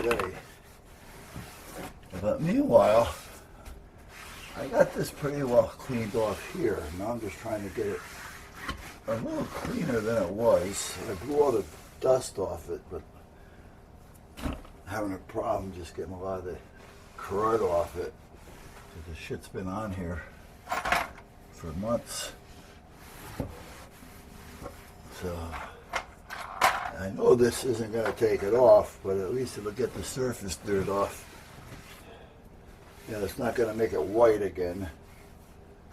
today. But meanwhile, I got this pretty well cleaned off here. Now I'm just trying to get it a little cleaner than it was. I blew all the dust off it, but having a problem just getting a lot of the crud off it. The shit's been on here for months. So I know this isn't going to take it off, but at least it'll get the surface dirt off. It's not going to make it white again.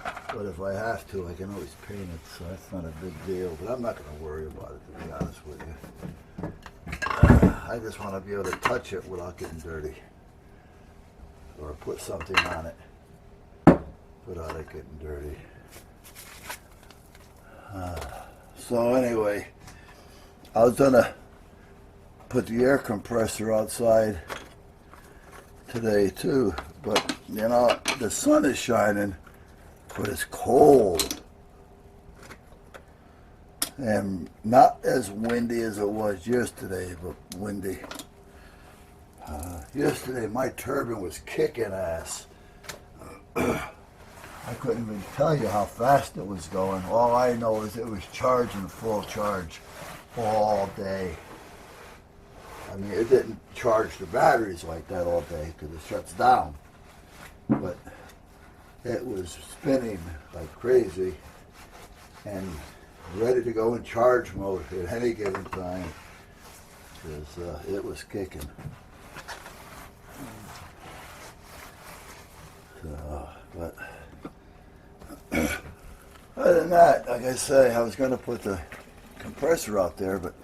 But if I have to, I can always paint it, so that's not a big deal. But I'm not going to worry about it, to be honest with you. I just want to be able to touch it without getting dirty. Or put something on it without it getting dirty. So anyway, I was going to put the air compressor outside today too. But, the sun is shining, but it's cold. And not as windy as it was yesterday, but windy. Yesterday my turbine was kicking ass. I couldn't even tell you how fast it was going. All I know is it was charging full charge all day. I mean, it didn't charge the batteries like that all day because it shuts down. But it was spinning like crazy and ready to go in charge mode at any given time because it was kicking. So, but other than that, like I say, I was going to put the compressor out there, but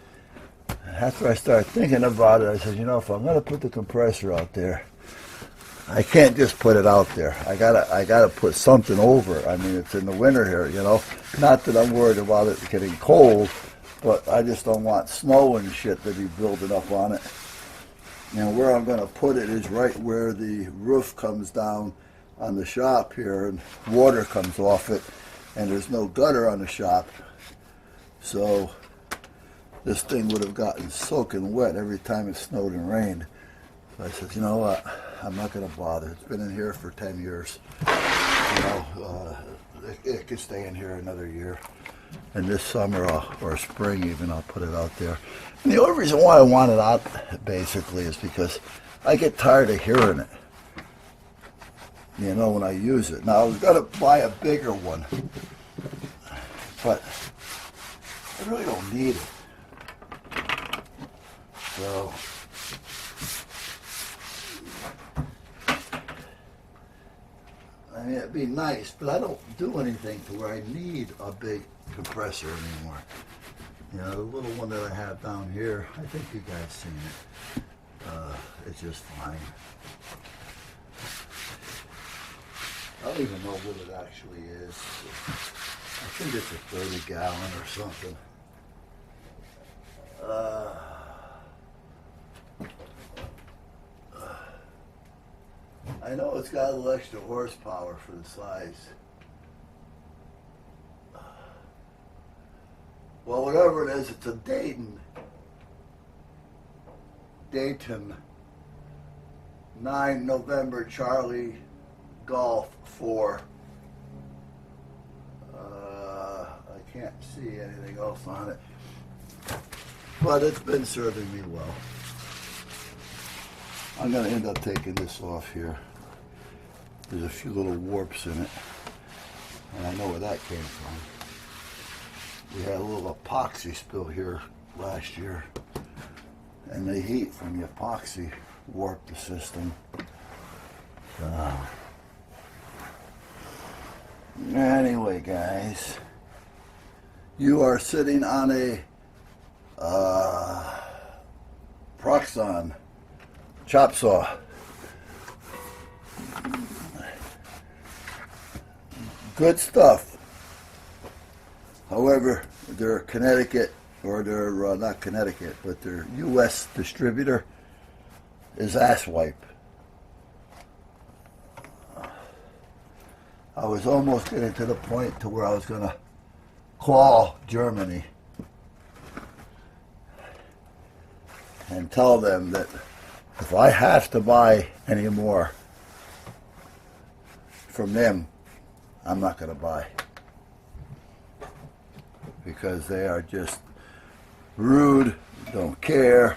after I started thinking about it, I said, if I'm going to put the compressor out there, I can't just put it out there. I gotta put something over. I mean, it's in the winter here, Not that I'm worried about it getting cold, but I just don't want snow and shit to be building up on it. And where I'm going to put it is right where the roof comes down on the shop here, and water comes off it, and there's no gutter on the shop. So this thing would have gotten soaking wet every time it snowed and rained. So I said, you know what? I'm not going to bother. It's been in here for 10 years. It could stay in here another year. And this summer or spring even, I'll put it out there. And the only reason why I want it out, basically, is because I get tired of hearing it. When I use it. Now, I was going to buy a bigger one. But I really don't need it. So I mean, it'd be nice, but I don't do anything to where I need a big compressor anymore. The little one that I have down here, I think you guys seen it. It's just fine. I don't even know what it actually is. I think it's a 30-gallon or something. I know it's got a little extra horsepower for the size. Well, whatever it is, it's a Dayton 9 November Charlie Golf 4. I can't see anything else on it, but it's been serving me well. I'm going to end up taking this off here. There's a few little warps in it, and I know where that came from. We had a little epoxy spill here last year, and the heat from the epoxy warped the system. Anyway, guys, you are sitting on a Proxxon chop saw. Good stuff. However, their Connecticut, or their, not Connecticut, but their U.S. distributor is asswipe. I was almost getting to the point to where I was going to call Germany and tell them that if I have to buy any more from them, I'm not going to buy. Because they are just rude, don't care.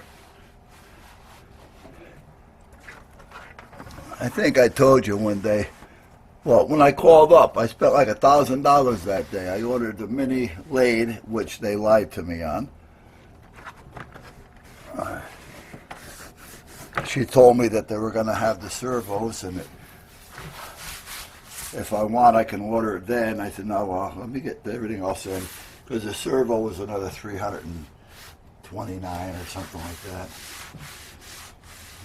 I think I told you one day, well, when I called up, I spent like $1,000 that day. I ordered the mini lathe, which they lied to me on. She told me that they were going to have the servos, and if I want, I can order it then. I said, no, well, let me get everything else in, because the servo was another $329 or something like that.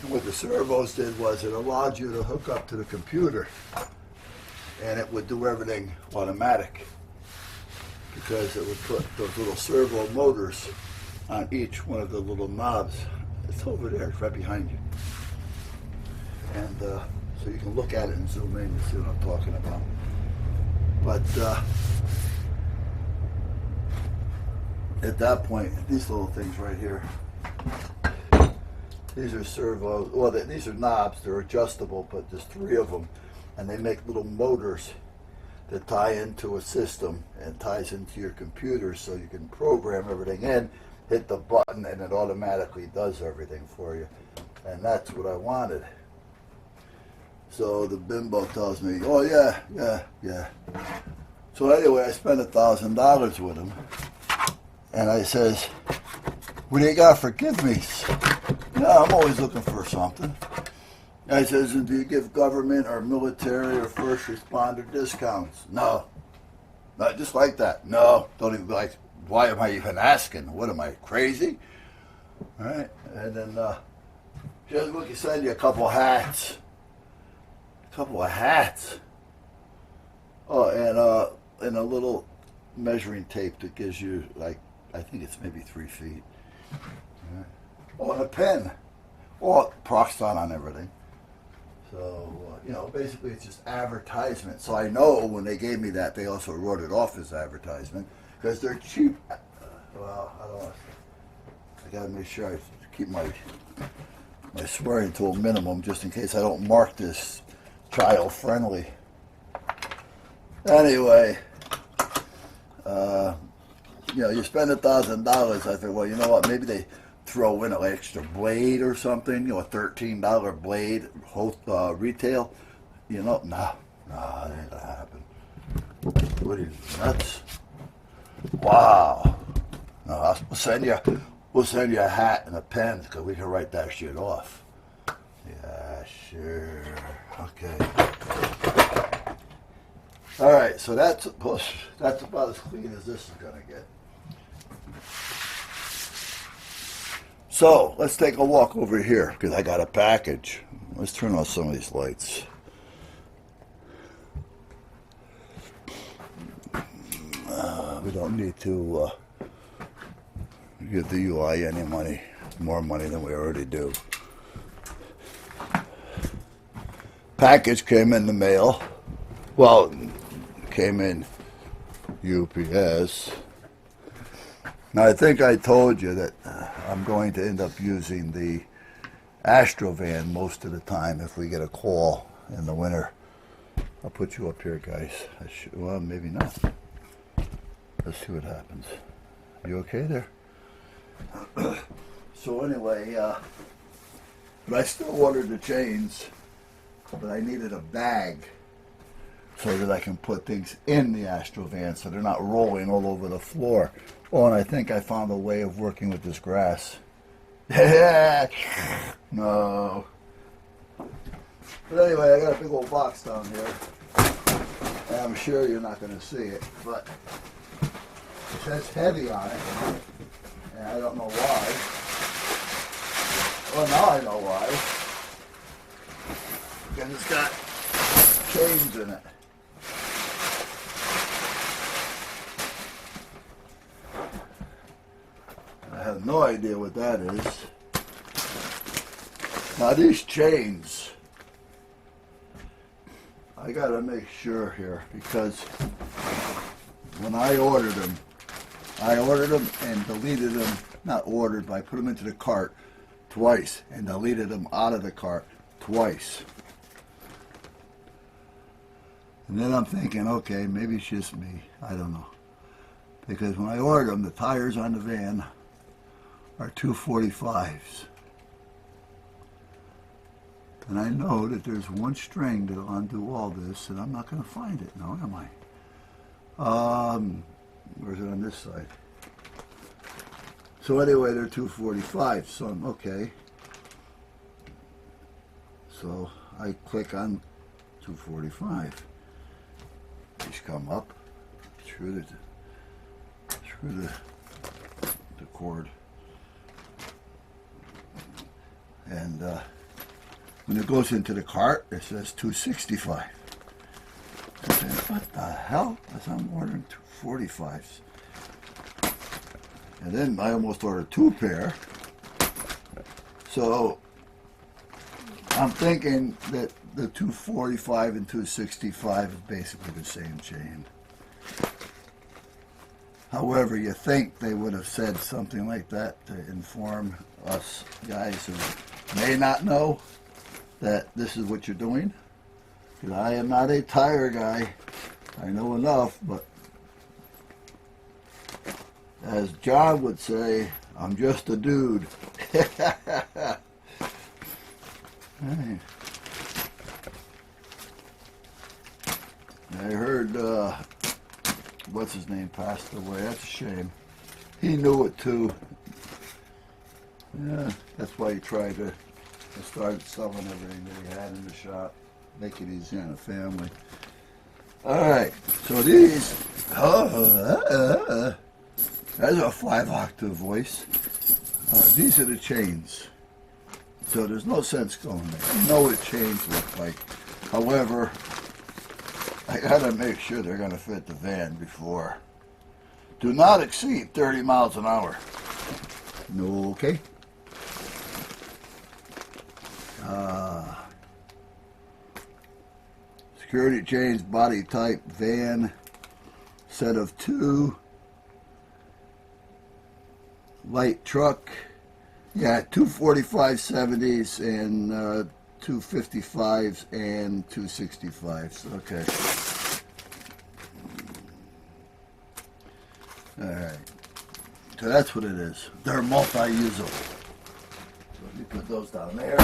And what the servos did was it allowed you to hook up to the computer, and it would do everything automatic, because it would put those little servo motors on each one of the little knobs. It's over there, it's right behind you. And so you can look at it and zoom in and see what I'm talking about. But at that point, these little things right here, these are servos, well, these are knobs, they're adjustable, but there's 3 of them, and they make little motors that tie into a system and ties into your computer, so you can program everything in, hit the button, and it automatically does everything for you. And that's what I wanted. So the bimbo tells me, oh yeah. So anyway, I spent $1,000 with him, and I says, what do you got for give me's? Yeah, I'm always looking for something. I says, do you give government or military or first responder discounts? No. Not just like that. No. Don't even like, why am I even asking? What am I, crazy? All right. And then she says, we can send you a couple hats. A couple of hats. Oh, and a little measuring tape that gives you, like, I think it's maybe 3 feet. All right. Oh, and a pen. Oh, Proxton on everything. So, basically it's just advertisement. So I know when they gave me that, they also wrote it off as advertisement, because they're cheap. Well, I don't know. I got to make sure I keep my swearing to a minimum, just in case I don't mark this child friendly. Anyway, you spend $1,000. I think, well, you know what? Maybe they throw in an extra blade or something. A $13 blade, retail. No, that ain't gonna happen. What are you, nuts? Wow. No, we'll send you a hat and a pen, because we can write that shit off. Yeah, sure. Okay. All right, so that's about as clean as this is gonna get. So let's take a walk over here, because I got a package. Let's turn on some of these lights. We don't need to give the UI any money, more money than we already do. Package came in the mail. Well, came in UPS. Now, I think I told you that I'm going to end up using the Astrovan most of the time if we get a call in the winter. I'll put you up here, guys. Well, maybe not. Let's see what happens. You okay there? So anyway, but I still ordered the chains, but I needed a bag so that I can put things in the Astrovan so they're not rolling all over the floor. Oh, and I think I found a way of working with this grass. No. But anyway, I got a big old box down here. And I'm sure you're not going to see it, but it says heavy on it. And I don't know why. Well, now I know why. Because it's got chains in it. I have no idea what that is. Now these chains, I gotta make sure here, because when I ordered them and deleted them, not ordered, but I put them into the cart twice and deleted them out of the cart twice. And then I'm thinking, okay, maybe it's just me. I don't know. Because when I ordered them, the tires on the van are 245s. And I know that there's one string that'll undo all this, and I'm not going to find it now, am I? Where's it on this side? So anyway, they're 245, so I'm okay. So I click on 245. These come up, screw the cord, and when it goes into the cart, it says 265. I said, what the hell? I said, I'm ordering 245s. And then I almost ordered 2 pair. So I'm thinking that the 245 and 265 is basically the same chain. However, you think they would have said something like that to inform us guys who may not know that this is what you're doing. Because I am not a tire guy. I know enough, but as John would say, I'm just a dude. Hey. I heard, what's his name passed away. That's a shame. He knew it too. Yeah, that's why he tried to start selling everything that he had in the shop, make it easy on the family. All right, so these, that's a 5-octave voice. These are the chains. So there's no sense going there. You know what chains look like. However, I gotta make sure they're gonna fit the van before. Do not exceed 30 miles an hour. No, okay? Security chains, body type, van, set of 2. Light truck. Yeah, 245/70s and 255s and 265s. Okay. All right. So that's what it is. They're multi-usable. So let me put those down there.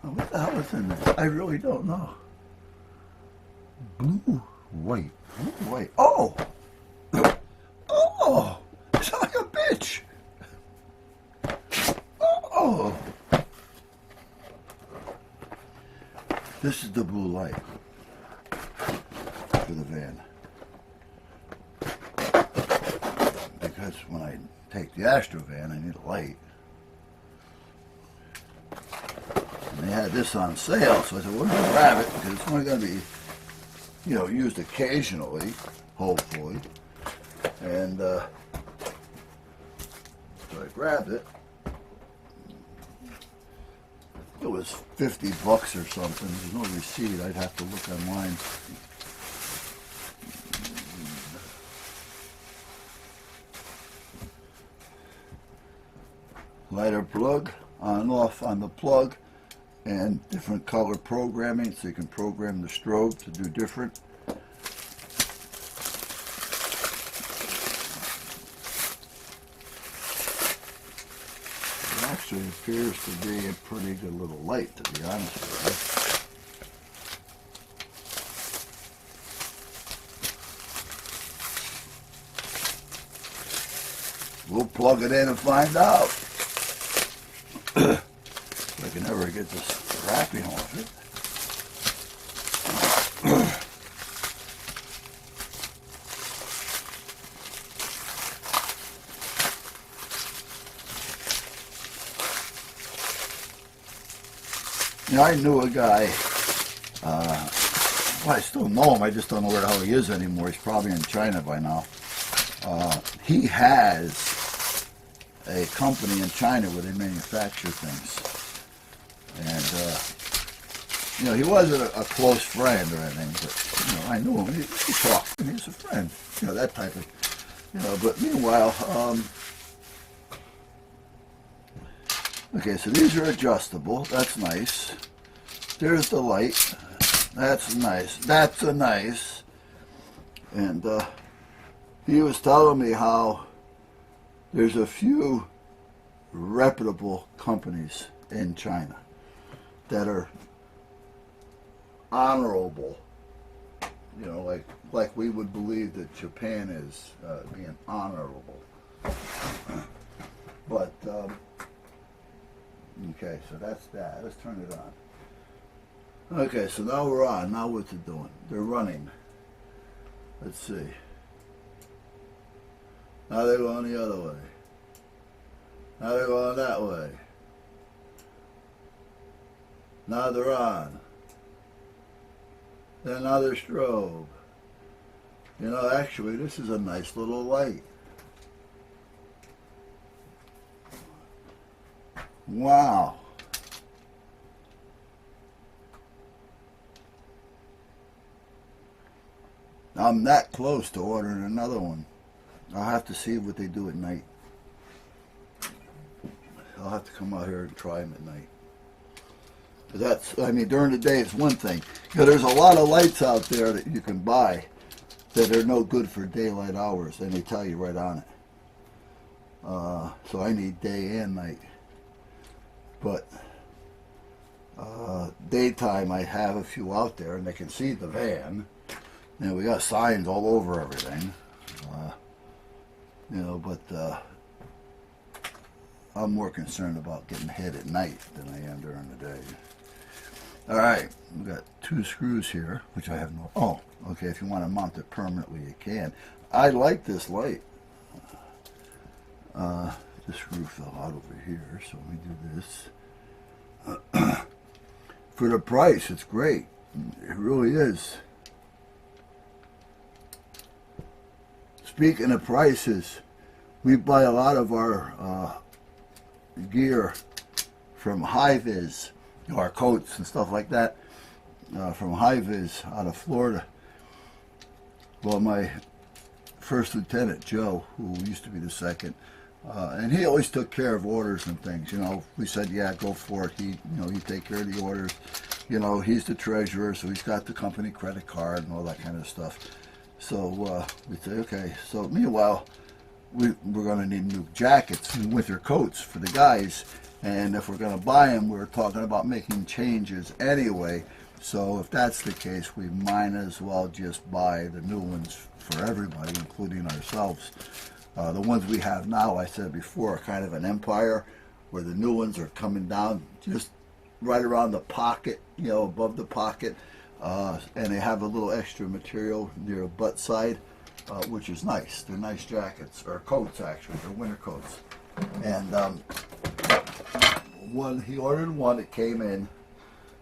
Oh, what the hell is in there? I really don't know. Blue, white. Blue, white. Oh! Oh! It's like a bitch! Oh! This is the blue light for the van. Because when I take the Astro van, I need a light. And they had this on sale, so I said, we're going to grab it because it's only going to be, you know, used occasionally, hopefully. And so I grabbed it. It was $50 or something. There's no receipt. I'd have to look online. Lighter plug, on and off on the plug, and different color programming, so you can program the strobe to do different. It actually appears to be a pretty good little light, to be honest with you. We'll plug it in and find out. If I can ever get this wrapping off it. You know, I knew a guy, well, I still know him, I just don't know where the hell he is anymore. He's probably in China by now. He has a company in China where they manufacture things. And, you know, he wasn't a close friend or anything, but, you know, I knew him. He talked to me as a friend, you know, that type of, you know, but meanwhile, Okay, so these are adjustable. That's nice. There's the light. That's nice. That's a nice. And he was telling me how there's a few reputable companies in China that are honorable. You know, like we would believe that Japan is being honorable. But okay, so that's that. Let's turn it on. Okay, so now we're on. Now what's it doing? They're running. Let's see. Now they're going the other way. Now they're going that way. Now they're on. Then another strobe. You know, actually, this is a nice little light. Wow. I'm that close to ordering another one. I'll have to see what they do at night. I'll have to come out here and try them at night. But that's, I mean, during the day it's one thing. You know, there's a lot of lights out there that you can buy that are no good for daylight hours, and they tell you right on it. So I need day and night. But daytime I have a few out there, and they can see the van. You know, we got signs all over everything. You know, but I'm more concerned about getting hit at night than I am during the day. All right, we got 2 screws here, which I have no. Oh, okay. If you want to mount it permanently, you can. I like this light. The screw fell out over here, so we do this. For the price, it's great. It really is. Speaking of prices, we buy a lot of our gear from High-Vis, our coats and stuff like that, from High-Vis out of Florida. Well, my first lieutenant, Joe, who used to be the second, and he always took care of orders and things. You know, we said, yeah, go for it. He'd take care of the orders. You know, he's the treasurer, so he's got the company credit card and all that kind of stuff. So we say, okay. So meanwhile, we're going to need new jackets and winter coats for the guys. And if we're going to buy them, we're talking about making changes anyway. So if that's the case, we might as well just buy the new ones for everybody, including ourselves. The ones we have now, I said before, are kind of an empire, where the new ones are coming down just right around the pocket, you know, above the pocket. And they have a little extra material near the butt side, which is nice. They're nice jackets, or coats actually. They're winter coats. And he ordered one. It came in.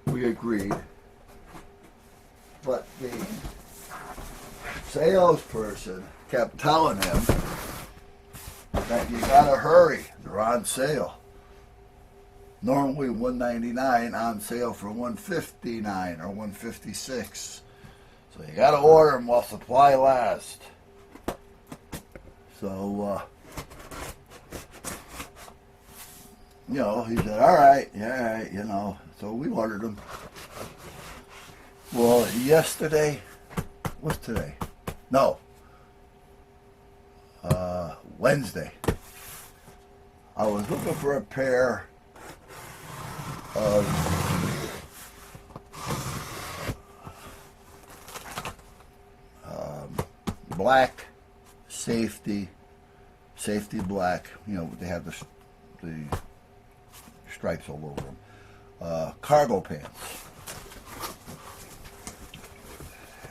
We agreed. But the salesperson kept telling him that you gotta hurry. They're on sale. Normally $199, on sale for $159 or $156. So you gotta order them while supply lasts. So, you know, he said, all right, you know. So we ordered them. Well, yesterday, what's today? No. Wednesday. I was looking for a pair of black safety black. You know, they have the stripes all over them. Cargo pants.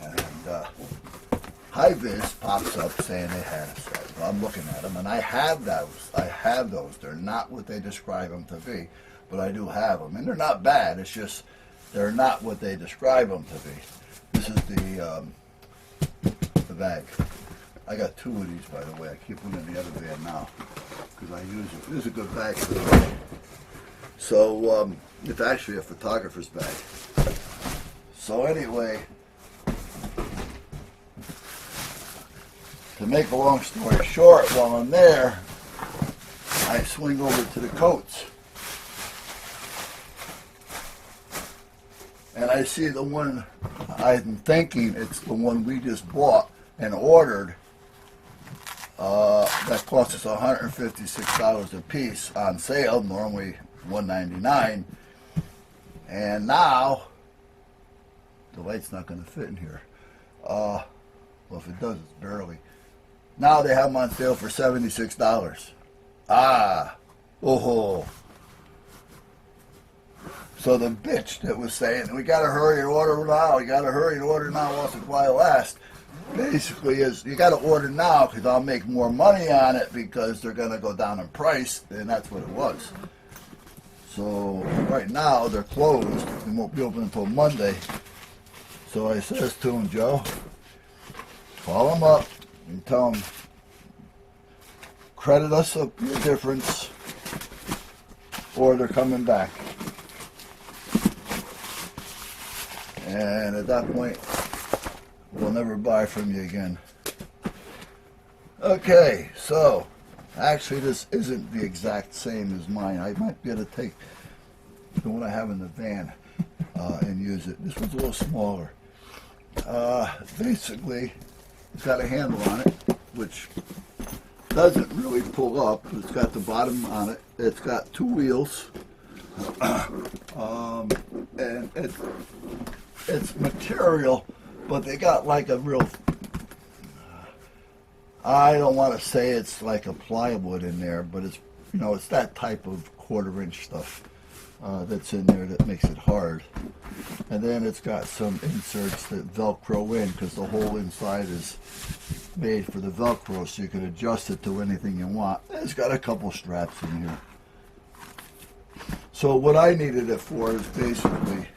And High-Vis pops up saying they had a set. Well, I'm looking at them, and I have those. They're not what they describe them to be, but I do have them. And they're not bad. It's just they're not what they describe them to be. This is the bag. I got 2 of these, by the way. I keep one in the other van now because I use it. This is a good bag for the bag. So it's actually a photographer's bag. So anyway, to make a long story short, while I'm there, I swing over to the coats. and I see the one, I'm thinking it's the one we just bought and ordered, that cost us $156 a piece on sale, normally $199, and now the light's not going to fit in here. Well, if it does, it's barely. Now they have them on sale for $76. Oh. So the bitch that was saying, we got to hurry and order now, while supply lasts, basically is, you got to order now because I'll make more money on it because they're going to go down in price, and that's what it was. So right now they're closed and won't be open until Monday. So I says to him, Joe, call them up and tell them, credit us the difference or they're coming back. And at that point, we'll never buy from you again. Okay, so actually this isn't the exact same as mine. I might be able to take the one I have in the van and use it. This one's a little smaller. Basically, it's got a handle on it, which doesn't really pull up. It's got the bottom on it. It's got two wheels. And it's material, but they got like a real, I don't want to say it's like a plywood in there, but it's, it's that type of 1/4-inch stuff that's in there that makes it hard. And then it's got some inserts that Velcro in, because the whole inside is made for the Velcro, so you can adjust it to anything you want. It's got a couple straps in here. So what I needed it for is basically,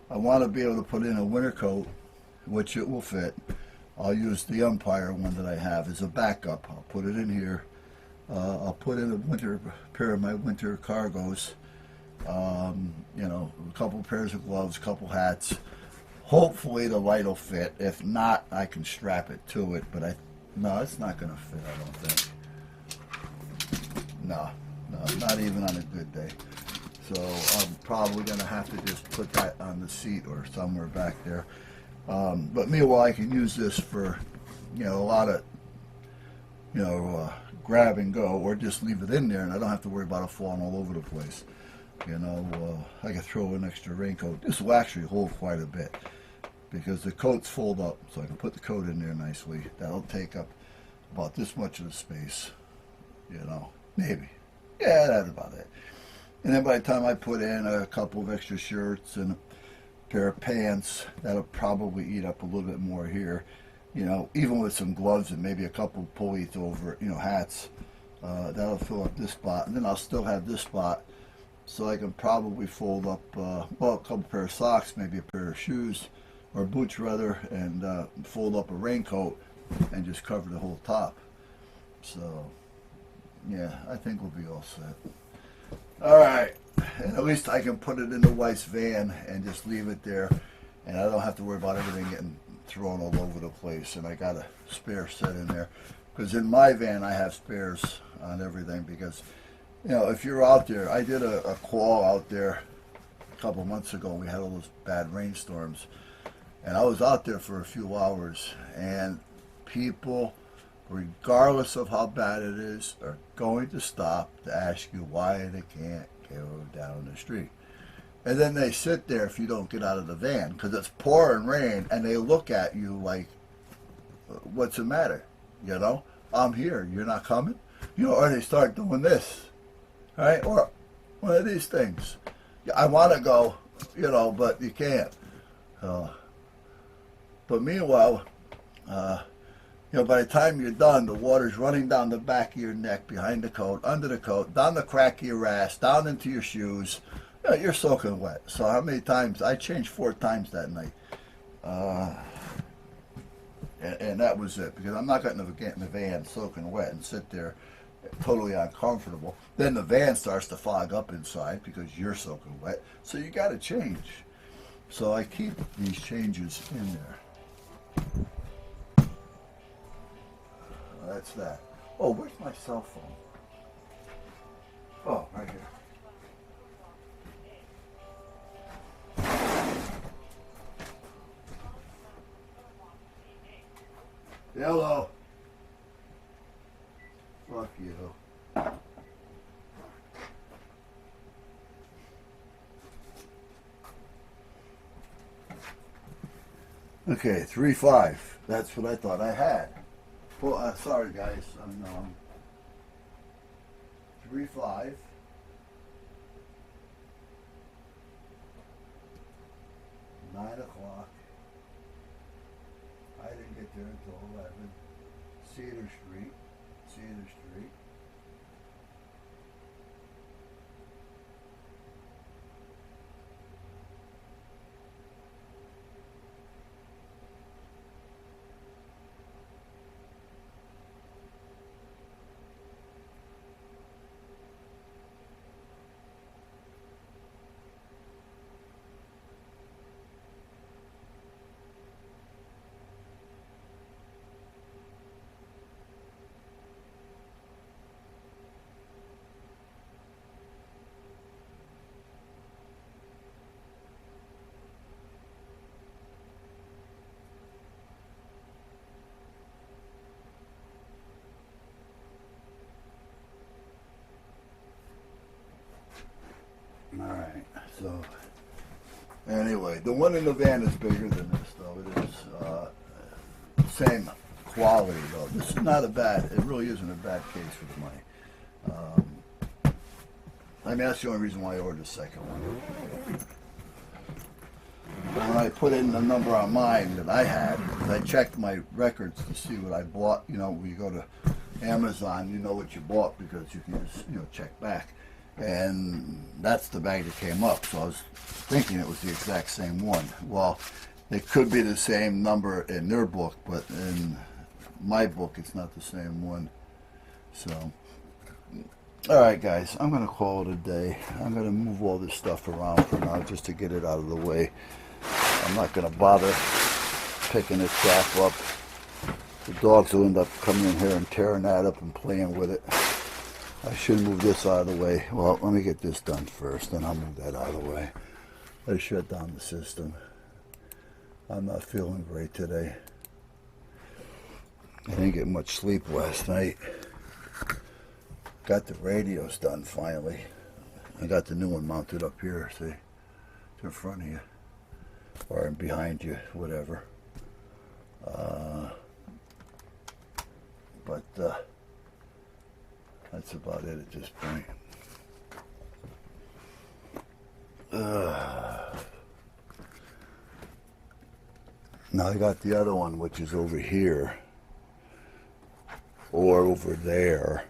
I want to be able to put in a winter coat, which it will fit. I'll use the Umpire one that I have as a backup. I'll put it in here. I'll put in a pair of my winter cargos. A couple pairs of gloves, a couple hats. Hopefully the light will fit. If not, I can strap it to it. But no, it's not going to fit, I don't think. No, not even on a good day. So I'm probably going to have to just put that on the seat or somewhere back there. But meanwhile, I can use this for, a lot of, grab and go, or just leave it in there, and I don't have to worry about it falling all over the place. I can throw an extra raincoat. This will actually hold quite a bit because the coats fold up, so I can put the coat in there nicely. That'll take up about this much of the space, maybe. Yeah, that's about it. And then by the time I put in a couple of extra shirts and a pair of pants, that'll probably eat up a little bit more here. Even with some gloves and maybe a couple of pulleys over it, hats, that'll fill up this spot. And then I'll still have this spot, so I can probably fold up, a couple pair of socks, maybe a pair of shoes, or boots rather, and fold up a raincoat and just cover the whole top. So, yeah, I think we'll be all set. All right, and at least I can put it in the wife's van and just leave it there, and I don't have to worry about everything getting thrown all over the place. And I got a spare set in there, because in my van I have spares on everything, because if you're out there, I did a call out there a couple months ago, and we had all those bad rainstorms, and I was out there for a few hours, and people, regardless of how bad it is, are going to stop to ask you why they can't go down the street. And then they sit there if you don't get out of the van, because it's pouring rain, and they look at you like, what's the matter? I'm here, you're not coming? Or they start doing this, right? Or one of these things. I want to go, but you can't. But meanwhile, by the time you're done, the water's running down the back of your neck, behind the coat, under the coat, down the crack of your ass, down into your shoes. You're soaking wet. So how many times? I changed 4 times that night. And that was it, because I'm not going to get in the van soaking wet and sit there totally uncomfortable. Then the van starts to fog up inside because you're soaking wet. So you got to change. So I keep these changes in there. That's that. Oh, where's my cell phone? Oh, right here. Hello. Fuck you. Okay, 3-5. That's what I thought I had. Well, sorry guys, I'm 3-5. 9 o'clock. I didn't get there until 11. Cedar Street. Alright, so anyway, the one in the van is bigger than this though. It is same quality though. This is not a bad, it really isn't a bad case with my, I mean that's the only reason why I ordered the second one. When I put in the number on mine that I had, I checked my records to see what I bought. You know, when you go to Amazon, you know what you bought because you can just, check back. And that's the bag that came up. So I was thinking it was the exact same one. Well, it could be the same number in their book, but in my book, it's not the same one. So, all right, guys, I'm going to call it a day. I'm going to move all this stuff around for now just to get it out of the way. I'm not going to bother picking this crap up. The dogs will end up coming in here and tearing that up and playing with it. I should move this out of the way. Well, let me get this done first, then I'll move that out of the way. Let's shut down the system. I'm not feeling great today. I didn't get much sleep last night. Got the radios done finally. I got the new one mounted up here, see? It's in front of you. Or behind you, whatever. But that's about it at this point. Now I got the other one, which is over here. Or over there.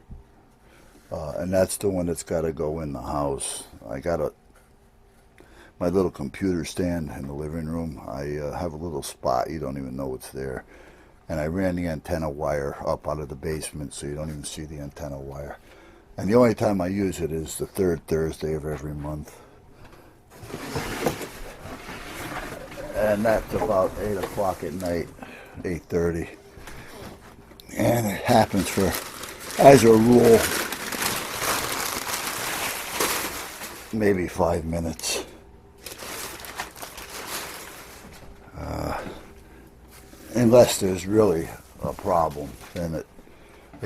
And that's the one that's got to go in the house. I got my little computer stand in the living room. I have a little spot, you don't even know what's there. And I ran the antenna wire up out of the basement so you don't even see the antenna wire. And the only time I use it is the third Thursday of every month. And that's about 8 o'clock at night, 8:30. And it happens for, as a rule, maybe 5 minutes. Unless there's really a problem, then it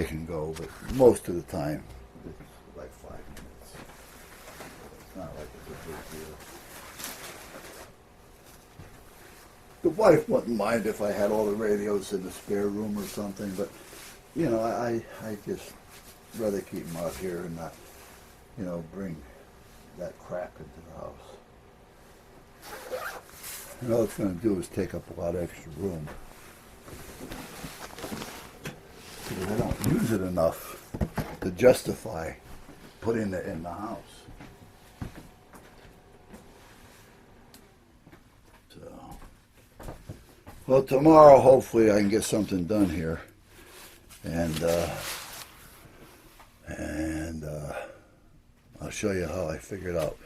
can go. But most of the time, it's like 5 minutes. It's not like it's a big deal. The wife wouldn't mind if I had all the radios in the spare room or something, but I just rather keep them out here and not, bring that crap into the house. And all it's going to do is take up a lot of extra room. Because I don't use it enough to justify putting it in the house. So, well, tomorrow hopefully I can get something done here, and I'll show you how I figured out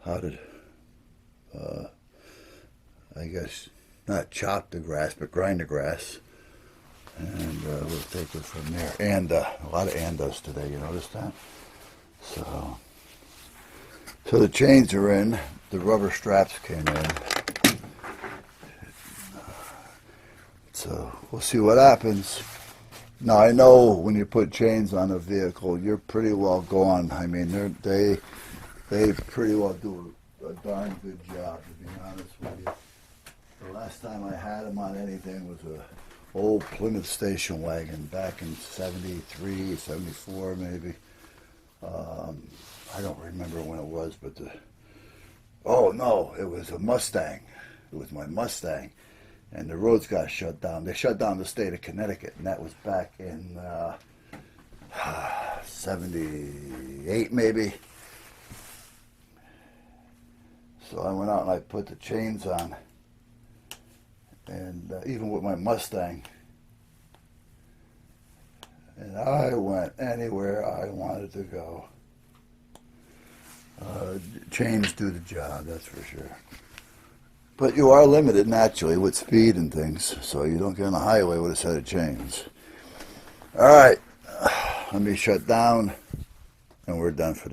how to, I guess, not chop the grass, but grind the grass. And we'll take it from there. And a lot of andas today, you notice that? So the chains are in. The rubber straps came in. So we'll see what happens. Now, I know when you put chains on a vehicle, you're pretty well gone. I mean, they pretty well do a darn good job, to be honest with you. The last time I had them on anything was a old Plymouth station wagon back in 73, 74 maybe. I don't remember when it was, but oh no, it was a Mustang. It was my Mustang. And the roads got shut down. They shut down the state of Connecticut, and that was back in 78 maybe. So I went out and I put the chains on. And even with my Mustang. And I went anywhere I wanted to go. Chains do the job, that's for sure. But you are limited naturally with speed and things, so you don't get on the highway with a set of chains. All right, let me shut down, and we're done for today.